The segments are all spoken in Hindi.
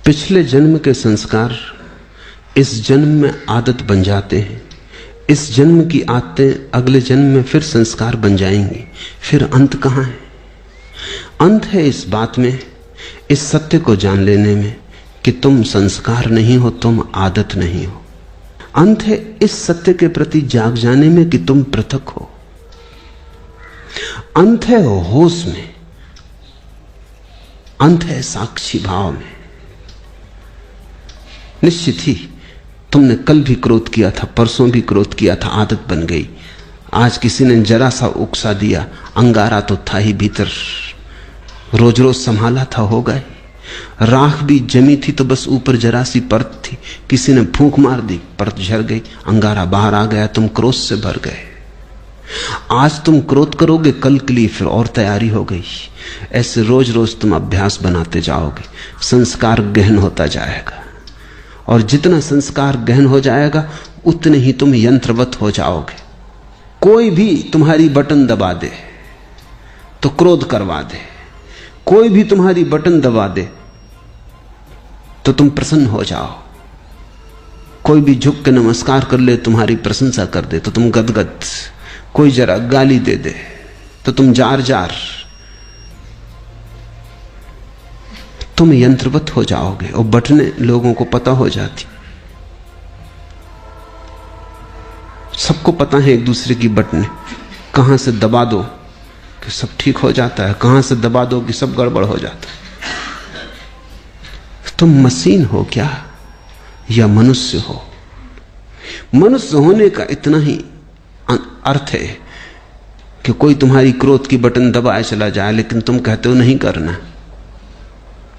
पिछले जन्म के संस्कार इस जन्म में आदत बन जाते हैं। इस जन्म की आदतें अगले जन्म में फिर संस्कार बन जाएंगी। फिर अंत कहाँ है? अंत है इस बात में, इस सत्य को जान लेने में कि तुम संस्कार नहीं हो, तुम आदत नहीं हो। अंत है इस सत्य के प्रति जाग जाने में कि तुम पृथक हो। अंत है होश में, अंत है साक्षी भाव में। निश्चित ही तुमने कल भी क्रोध किया था, परसों भी क्रोध किया था, आदत बन गई। आज किसी ने जरा सा उकसा दिया, अंगारा तो था ही भीतर, रोज रोज संभाला था, हो गए। राख भी जमी थी तो बस ऊपर जरा सी परत थी, किसी ने फूंक मार दी, परत झड़ गई, अंगारा बाहर आ गया, तुम क्रोध से भर गए। आज तुम क्रोध करोगे, कल के लिए फिर और तैयारी हो गई। ऐसे रोज रोज तुम अभ्यास बनाते जाओगे, संस्कार गहन होता जाएगा। और जितना संस्कार गहन हो जाएगा उतने ही तुम यंत्रवत हो जाओगे। कोई भी तुम्हारी बटन दबा दे तो क्रोध करवा दे, कोई भी तुम्हारी बटन दबा दे तो तुम प्रसन्न हो जाओ। कोई भी झुक के नमस्कार कर ले, तुम्हारी प्रशंसा कर दे तो तुम गदगद। कोई जरा गाली दे दे तो तुम जार जार। तुम यंत्रवत हो जाओगे और बटने लोगों को पता हो जाती। सबको पता है एक दूसरे की बटने, कहां से दबा दो कि सब ठीक हो जाता है, कहां से दबा दो कि सब गड़बड़ हो जाता है। तुम मशीन हो क्या या मनुष्य हो? मनुष्य होने का इतना ही अर्थ है कि कोई तुम्हारी क्रोध की बटन दबाए चला जाए, लेकिन तुम कहते हो नहीं करना,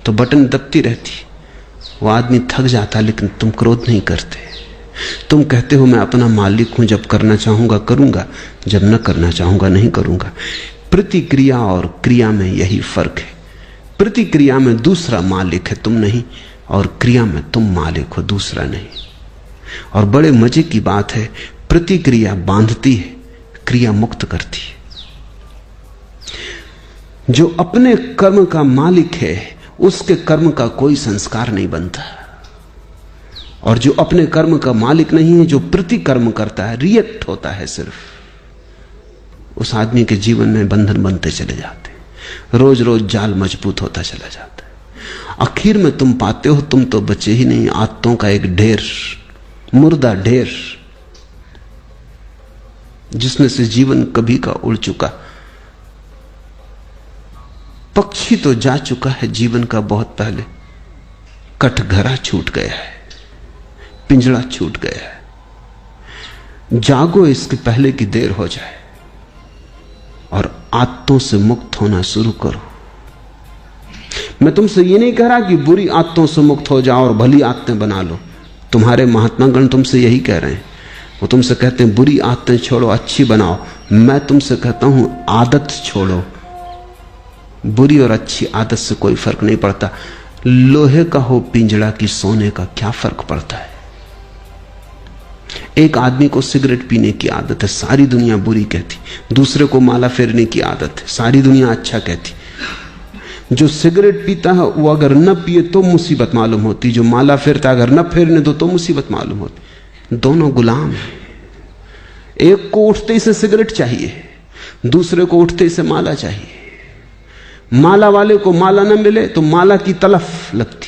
तो बटन दबती रहती। वो आदमी थक जाता, लेकिन तुम क्रोध नहीं करते। तुम कहते हो मैं अपना मालिक हूं, जब करना चाहूंगा करूंगा, जब न करना चाहूंगा नहीं करूंगा। प्रतिक्रिया और क्रिया में यही फर्क है। प्रतिक्रिया में दूसरा मालिक है, तुम नहीं, और क्रिया में तुम मालिक हो, दूसरा नहीं। और बड़े मजे की बात है, प्रतिक्रिया बांधती है, क्रिया मुक्त करती है। जो अपने कर्म का मालिक है उसके कर्म का कोई संस्कार नहीं बनता, और जो अपने कर्म का मालिक नहीं है, जो प्रतिकर्म करता है, रिएक्ट होता है सिर्फ, उस आदमी के जीवन में बंधन बनते चले जाते, रोज रोज जाल मजबूत होता चला जाता है। आखिर में तुम पाते हो तुम तो बचे ही नहीं, आदतों का एक ढेर, मुर्दा ढेर, जिसमें से जीवन कभी का उड़ चुका। पक्षी तो जा चुका है जीवन का बहुत पहले, कटघरा छूट गया है, पिंजड़ा छूट गया है। जागो इसके पहले की देर हो जाए और आदतों से मुक्त होना शुरू करो। मैं तुमसे ये नहीं कह रहा कि बुरी आदतों से मुक्त हो जाओ और भली आदतें बना लो। तुम्हारे महात्मा गण तुमसे यही कह रहे हैं। वो तुमसे कहते हैं बुरी आदतें छोड़ो, अच्छी बनाओ। मैं तुमसे कहता हूं आदत छोड़ो। बुरी और अच्छी आदत से कोई फर्क नहीं पड़ता। लोहे का हो पिंजड़ा की सोने का क्या फर्क पड़ता है? एक आदमी को सिगरेट पीने की आदत है, सारी दुनिया बुरी कहती। दूसरे को माला फेरने की आदत है, सारी दुनिया अच्छा कहती। जो सिगरेट पीता है वो अगर न पिए तो मुसीबत मालूम होती, जो माला फेरता अगर न फेरने दो तो मुसीबत मालूम होती। दोनों गुलाम हैं। एक को उठते ही से सिगरेट चाहिए, दूसरे को उठते ही से माला चाहिए। माला वाले को माला न मिले तो माला की तलफ लगती,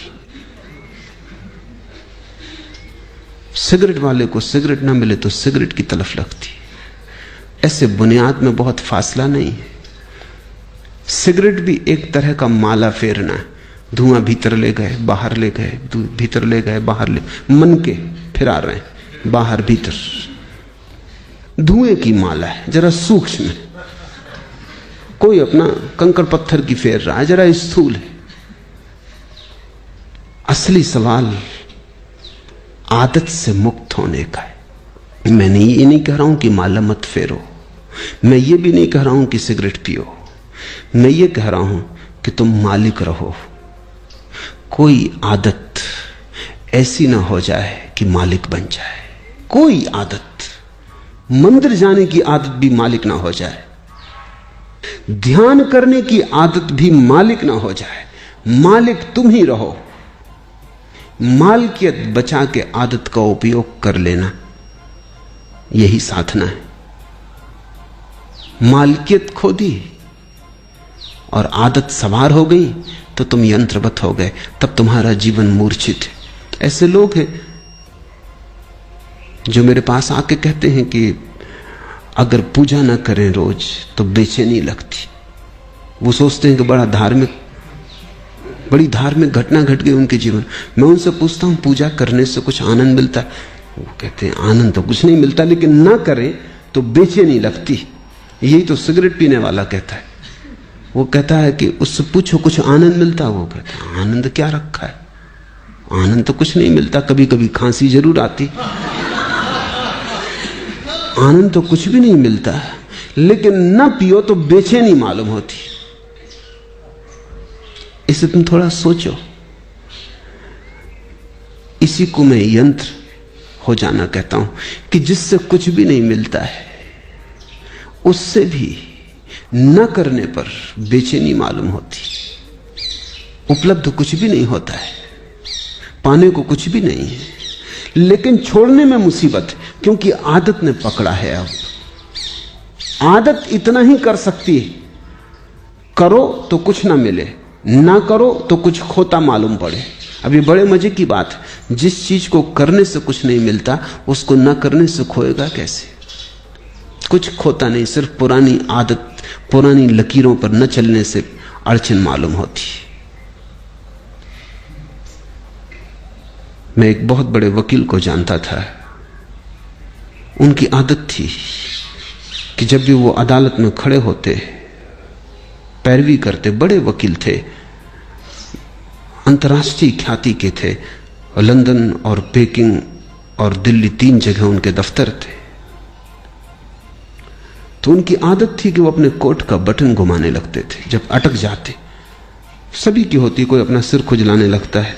सिगरेट वाले को सिगरेट न मिले तो सिगरेट की तलफ लगती। ऐसे बुनियाद में बहुत फासला नहीं है। सिगरेट भी एक तरह का माला फेरना है। धुआं भीतर ले गए बाहर ले गए, भीतर ले गए बाहर ले, मन के फिरा रहे हैं बाहर भीतर। धुएं की माला है, जरा सूक्ष्म है। कोई अपना कंकड़ पत्थर की फेर रहा है, जरा स्थूल है। असली सवाल आदत से मुक्त होने का है। मैं ये नहीं कह रहा हूं कि माला मत फेरो, मैं ये भी नहीं कह रहा हूं कि सिगरेट पियो। मैं ये कह रहा हूं कि तुम मालिक रहो। कोई आदत ऐसी ना हो जाए कि मालिक बन जाए। कोई आदत, मंदिर जाने की आदत भी मालिक ना हो जाए, ध्यान करने की आदत भी मालिक ना हो जाए। मालिक तुम ही रहो। मालकियत बचा के आदत का उपयोग कर लेना, यही साधना है। मालकियत खो दी और आदत सवार हो गई तो तुम यंत्रवत हो गए, तब तुम्हारा जीवन मूर्छित है। ऐसे लोग हैं जो मेरे पास आके कहते हैं कि अगर पूजा ना करें रोज तो बेचैनी लगती। वो सोचते हैं कि बड़ी धार्मिक घटना घट गई उनके जीवन। मैं उनसे पूछता हूं पूजा करने से कुछ आनंद मिलता है? वो कहते हैं आनंद तो कुछ नहीं मिलता, लेकिन ना करें तो बेचैनी लगती। यही तो सिगरेट पीने वाला कहता है। वो कहता है कि उससे पूछो कुछ आनंद मिलता? वो कहता है आनंद क्या रखा है, आनंद तो कुछ नहीं मिलता, कभी कभी खांसी जरूर आती, आनंद तो कुछ भी नहीं मिलता। लेकिन ना पियो तो बेचैनी मालूम होती। इसे तुम थोड़ा सोचो। इसी को मैं यंत्र हो जाना कहता हूं कि जिससे कुछ भी नहीं मिलता है, उससे भी न करने पर बेचैनी मालूम होती। उपलब्ध कुछ भी नहीं होता है, पाने को कुछ भी नहीं है, लेकिन छोड़ने में मुसीबत है, क्योंकि आदत ने पकड़ा है। अब आदत इतना ही कर सकती है, करो तो कुछ ना मिले, ना करो तो कुछ खोता मालूम पड़े। अभी बड़े मजे की बात है, जिस चीज को करने से कुछ नहीं मिलता उसको ना करने से खोएगा कैसे? कुछ खोता नहीं, सिर्फ पुरानी आदत, पुरानी लकीरों पर न चलने से अड़चन मालूम होती। मैं एक बहुत बड़े वकील को जानता था। उनकी आदत थी कि जब भी वो अदालत में खड़े होते, पैरवी करते, बड़े वकील थे, अंतर्राष्ट्रीय ख्याति के थे, लंदन और पेकिंग और दिल्ली 3 जगह उनके दफ्तर थे। तो उनकी आदत थी कि वो अपने कोट का बटन घुमाने लगते थे जब अटक जाते। सभी की होती, कोई अपना सिर खुजलाने लगता है,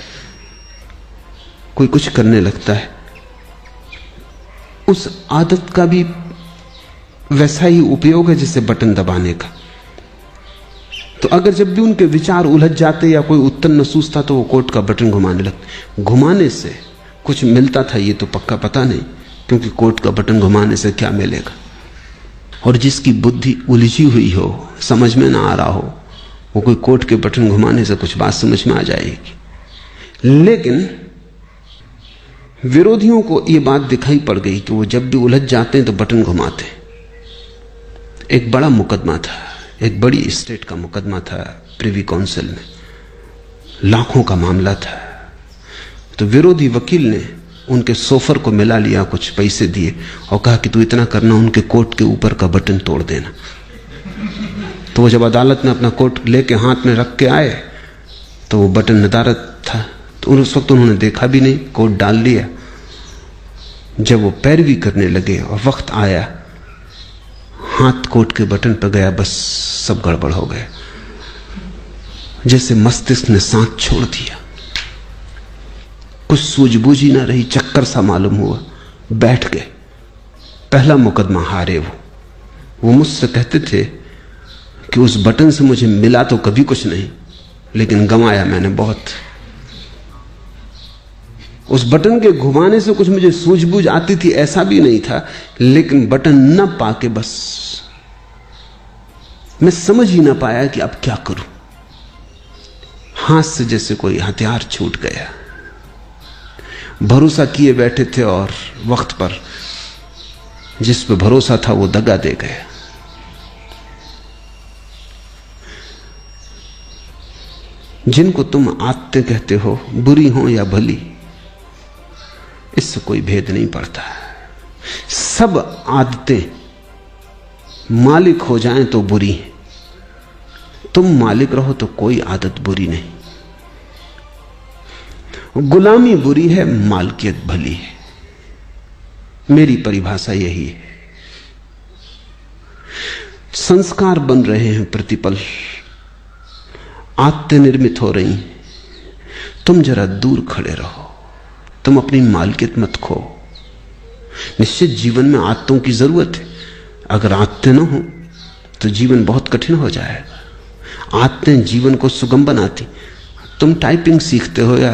कोई कुछ करने लगता है। उस आदत का भी वैसा ही उपयोग है जैसे बटन दबाने का। तो अगर जब भी उनके विचार उलझ जाते या कोई उत्तर न सूझता तो वो कोट का बटन घुमाने लगते। घुमाने से कुछ मिलता था ये तो पक्का पता नहीं, क्योंकि कोट का बटन घुमाने से क्या मिलेगा। और जिसकी बुद्धि उलझी हुई हो, समझ में ना आ रहा हो, वो कोई कोट के बटन घुमाने से कुछ बात समझ में आ जाएगी। लेकिन विरोधियों को यह बात दिखाई पड़ गई कि वो जब भी उलझ जाते हैं तो बटन घुमाते। एक बड़ा मुकदमा था, एक बड़ी स्टेट का मुकदमा था, प्रिवी काउंसिल में लाखों का मामला था। तो विरोधी वकील ने उनके सोफर को मिला लिया, कुछ पैसे दिए और कहा कि तू इतना करना, उनके कोट के ऊपर का बटन तोड़ देना। तो वो जब अदालत में अपना कोट लेके हाथ में रख के आए तो वो बटन नदारद था। तो उस वक्त उन्होंने देखा भी नहीं, कोट डाल लिया। जब वो पैरवी करने लगे और वक्त आया, हाथ कोट के बटन पर गया, बस सब गड़बड़ हो गया। जैसे मस्तिष्क ने सांस छोड़ दिया, कुछ सूझबूझ ही ना रही, चक्कर सा मालूम हुआ, बैठ गए। पहला मुकदमा हारे वो मुझसे कहते थे कि उस बटन से मुझे मिला तो कभी कुछ नहीं, लेकिन गंवाया मैंने बहुत। उस बटन के घुमाने से कुछ मुझे सूझबूझ आती थी ऐसा भी नहीं था, लेकिन बटन न पाके बस मैं समझ ही ना पाया कि अब क्या करूं। हाथ से जैसे कोई हथियार छूट गया। भरोसा किए बैठे थे और वक्त पर जिस पे भरोसा था वो दगा दे गया। जिनको तुम आदतें कहते हो, बुरी हो या भली, इससे कोई भेद नहीं पड़ता। सब आदतें मालिक हो जाएं तो बुरी हैं, तुम मालिक रहो तो कोई आदत बुरी नहीं। गुलामी बुरी है, मालकियत भली है। मेरी परिभाषा यही है। संस्कार बन रहे हैं प्रतिपल, आदतें निर्मित हो रही, तुम जरा दूर खड़े रहो, तुम अपनी मालकियत मत खो। निश्चित जीवन में आदतों की जरूरत है। अगर आदतें न हो तो जीवन बहुत कठिन हो जाएगा। आदतें जीवन को सुगम बनाती। तुम टाइपिंग सीखते हो या